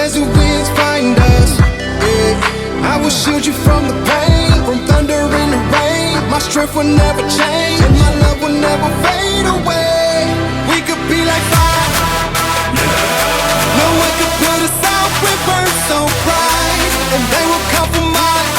as the winds find us. Yeah. I will shield you from the pain, from thunder and the rain. My strength will never change, and my love will never fade away. We could be like fire. No one could put us out. We burn so bright, and they will compromise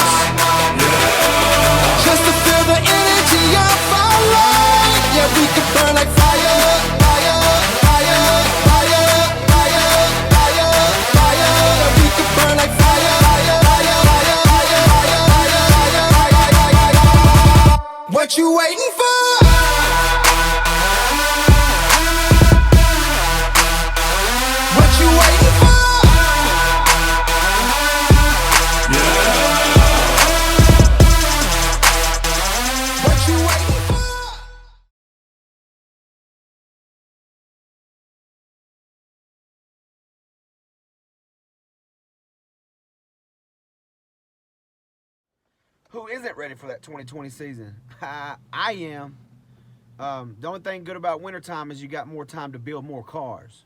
just to feel the energy of our light. Yeah, we could burn like fire, fire, fire, fire, fire, fire, fire. Yeah, we could burn like fire, fire, fire, fire, fire, fire, fire, fire, fire. What you waiting for? What you waiting for? What you waiting for? Who isn't ready for that 2020 season? I am. The only thing good about wintertime is you got more time to build more cars.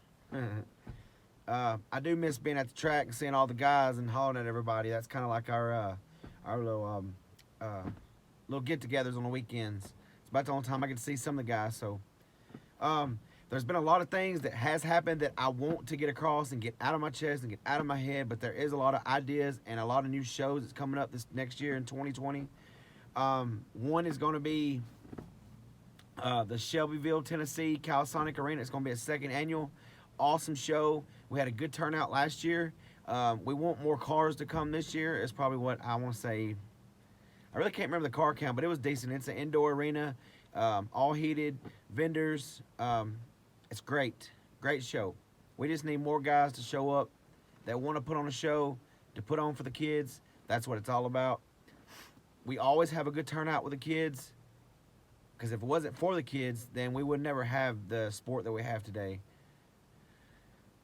I do miss being at the track and seeing all the guys and hollering at everybody. That's kind of like our little get-togethers on the weekends. It's about the only time I get to see some of the guys. So there's been a lot of things that has happened that I want to get across and get out of my chest and get out of my head, but there is a lot of ideas and a lot of new shows that's coming up this next year in 2020. One is going to be the Shelbyville, Tennessee Calisonic Arena. It's going to be a second annual. Awesome show. We had a good turnout last year. We want more cars to come this year. It's probably what I want to say. I really can't remember the car count, but it was decent. It's an indoor arena, all heated, vendors. It's great. Great show. We just need more guys to show up that want to put on a show, to put on for the kids. That's what it's all about. We always have a good turnout with the kids, because if it wasn't for the kids, then we would never have the sport that we have today.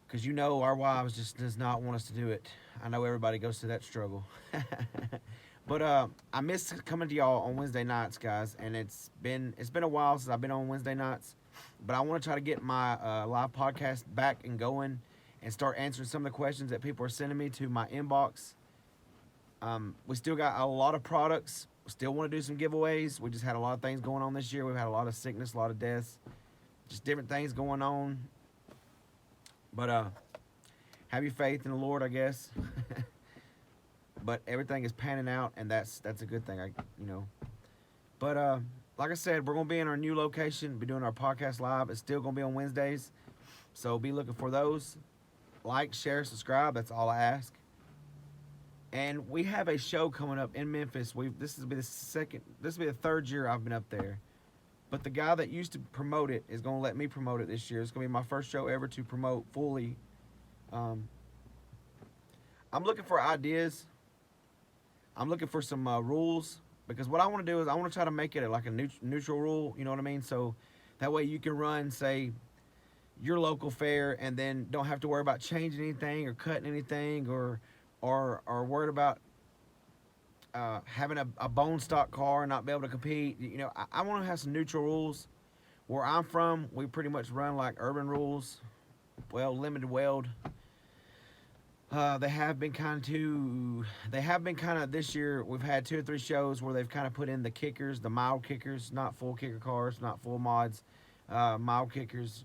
Because you know our wives just does not want us to do it. I know everybody goes through that struggle. But I miss coming to y'all on Wednesday nights, guys, and it's been a while since I've been on Wednesday nights. But I want to try to get my live podcast back and going and start answering some of the questions that people are sending me to my inbox. We still got a lot of products. We still want to do some giveaways. We just had a lot of things going on this year. We've had a lot of sickness, a lot of deaths, just different things going on. But have your faith in the Lord, I guess. But everything is panning out, and that's a good thing, But like I said, we're gonna be in our new location, be doing our podcast live. It's still gonna be on Wednesdays, so be looking for those. Like, share, subscribe. That's all I ask. And we have a show coming up in Memphis. This will be the third year I've been up there. But the guy that used to promote it is going to let me promote it this year. It's going to be my first show ever to promote fully. I'm looking for ideas. I'm looking for some rules, because what I want to do is I want to try to make it like a neutral rule, you know what I mean? So that way you can run, say, your local fair and then don't have to worry about changing anything or cutting anything or worried about having a bone stock car and not be able to compete. I want to have some neutral rules. Where I'm from, we pretty much run like urban rules. Well, limited weld. They have been kind of this year. We've had 2 or 3 shows where they've kind of put in the kickers, the mild kickers, not full kicker cars, not full mods, mild kickers.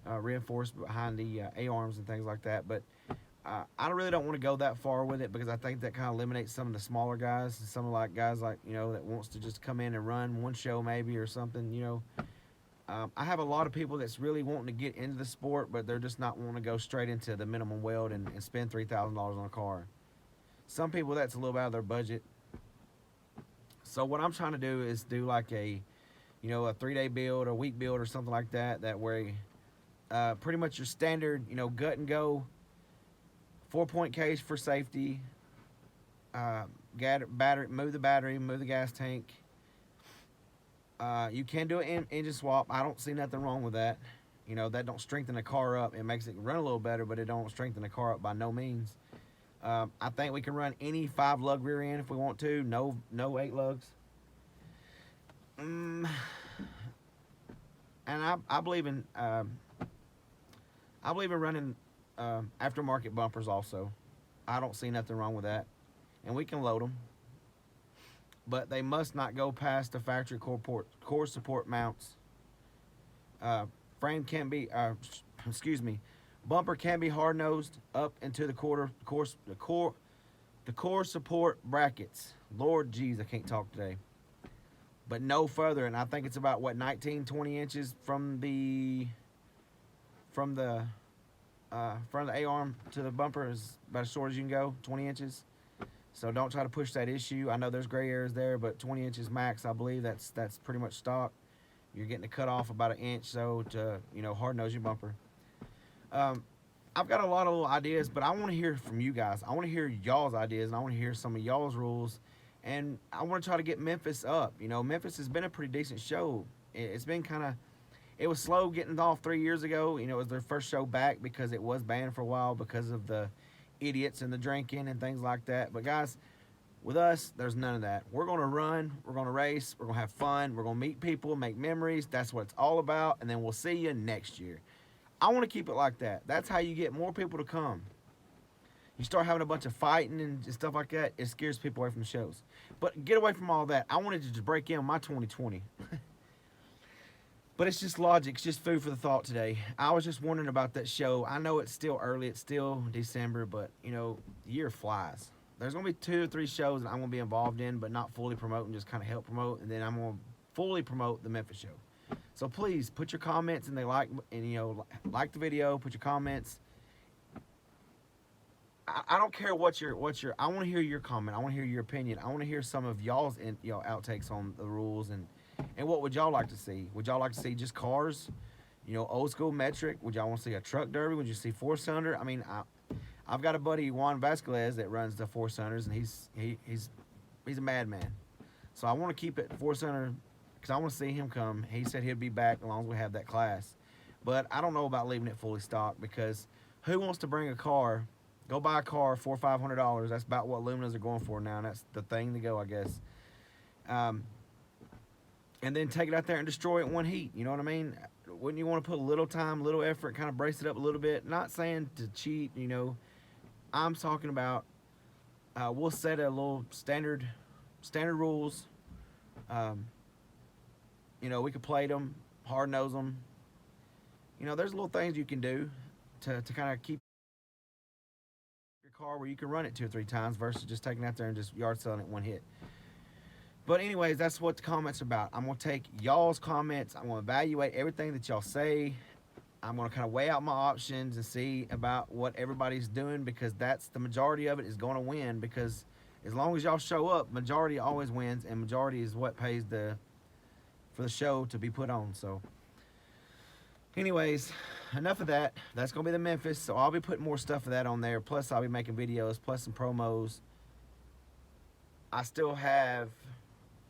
Reinforced behind the A-arms and things like that. But I really don't want to go that far with it, because I think that kind of eliminates some of the smaller guys, and some of guys that wants to just come in and run one show maybe or something. I have a lot of people that's really wanting to get into the sport, but they're just not wanting to go straight into the minimum weld and spend $3,000 on a car. Some people, that's a little out of their budget. So what I'm trying to do is do like a 3-day build, a week build or something like that. That way, pretty much your standard, gut and go, 4-point case for safety, battery, move the battery, move the gas tank. You can do an engine swap. I don't see nothing wrong with that. That don't strengthen the car up. It makes it run a little better, but it don't strengthen the car up by no means. I think we can run any 5-lug rear end if we want to. No 8 lugs. And I believe in running aftermarket bumpers also. I don't see nothing wrong with that, and we can load them, but they must not go past the factory core support mounts. Frame can be, excuse me, bumper can be hard nosed up into the core support brackets. Lord jeez, I can't talk today. But no further, and I think it's about what 19, 20 inches from the A-arm to the bumper is about as short as you can go, 20 inches. So don't try to push that issue. I know there's gray areas there, but 20 inches max, I believe that's pretty much stock. You're getting to cut off about an inch so to, hard nose your bumper. I've got a lot of little ideas, but I want to hear from you guys. I want to hear y'all's ideas, and I want to hear some of y'all's rules. And I want to try to get Memphis up. Memphis has been a pretty decent show. It's been it was slow getting off 3 years ago. It was their first show back because it was banned for a while because of the idiots and the drinking and things like that. But guys, with us, there's none of that. We're going to run, we're going to race, we're going to have fun, we're going to meet people, make memories. That's what it's all about. And then we'll see you next year. I want to keep it like that. That's how you get more people to come. You start having a bunch of fighting and stuff like that, it scares people away from the shows. But get away from all that. I wanted to just break in my 2020. But it's just logic. It's just food for the thought today. I was just wondering about that show. I know it's still early. It's still December, but, the year flies. There's going to be 2 or 3 shows that I'm going to be involved in, but not fully promoting, just kind of help promote. And then I'm going to fully promote the Memphis show. So please put your comments and like the video, put your comments. I don't care what your I want to hear your comment. I want to hear your opinion. I want to hear some of y'all's outtakes on the rules and what would y'all like to see? Would y'all like to see just cars? Old school metric? Would y'all want to see a truck derby? Would you see 4-cylinder? I mean, I've got a buddy, Juan Vasquez, that runs the 4-cylinders, and he's a madman. So I want to keep it 4-cylinder because I want to see him come. He said he'd be back as long as we have that class. But I don't know about leaving it fully stocked because who wants to bring a car? Go buy a car for $400 or $500. That's about what Luminas are going for now, and that's the thing to go, I guess. And then take it out there and destroy it in one heat. You know what I mean? Wouldn't you want to put a little time, little effort, kind of brace it up a little bit? Not saying to cheat, I'm talking about we'll set a little standard rules. We could plate them, hard nose them. There's little things you can do to kind of keep your car where you can run it 2 or 3 times versus just taking it out there and just yard selling it one hit. But anyways, that's what the comments are about. I'm going to take y'all's comments. I'm going to evaluate everything that y'all say. I'm going to kind of weigh out my options and see about what everybody's doing because that's the majority of it is going to win because as long as y'all show up, majority always wins and majority is what pays for the show to be put on. So anyways, enough of that. That's going to be the Memphis. So I'll be putting more stuff of that on there. Plus I'll be making videos, plus some promos. I still have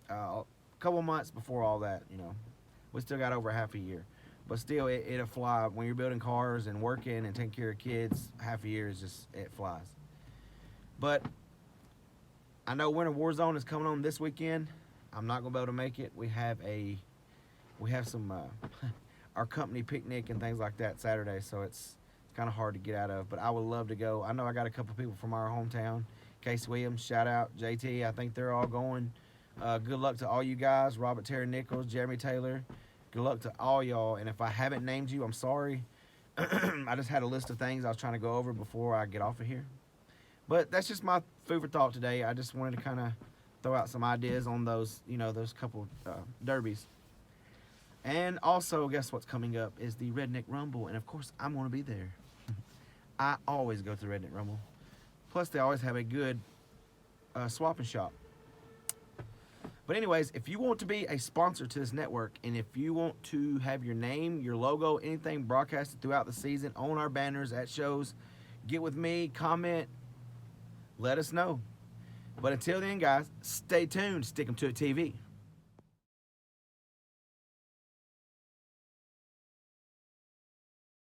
a couple months before all that, we still got over half a year, but still it'll fly when you're building cars and working and taking care of kids. Half a year is just, it flies. But I know Winter Warzone is coming on this weekend. I'm not gonna be able to make it. We have some our company picnic and things like that Saturday, so it's kind of hard to get out of, but I would love to go. I know I got a couple people from our hometown. Casey Williams, shout out. JT, I think they're all going. Good luck to all you guys. Robert Terry Nichols, Jeremy Taylor. Good luck to all y'all. And if I haven't named you, I'm sorry. I just had a list of things I was trying to go over before I get off of here. But that's just my food for thought today. I just wanted to kind of throw out some ideas on those, those couple derbies. And also, guess what's coming up is the Redneck Rumble. And of course, I'm going to be there. I always go to the Redneck Rumble. Plus, they always have a good swapping shop. But anyways, if you want to be a sponsor to this network, and if you want to have your name, your logo, anything broadcasted throughout the season on our banners at shows, get with me, comment, let us know. But until then, guys, stay tuned. Stick 'em to it TV.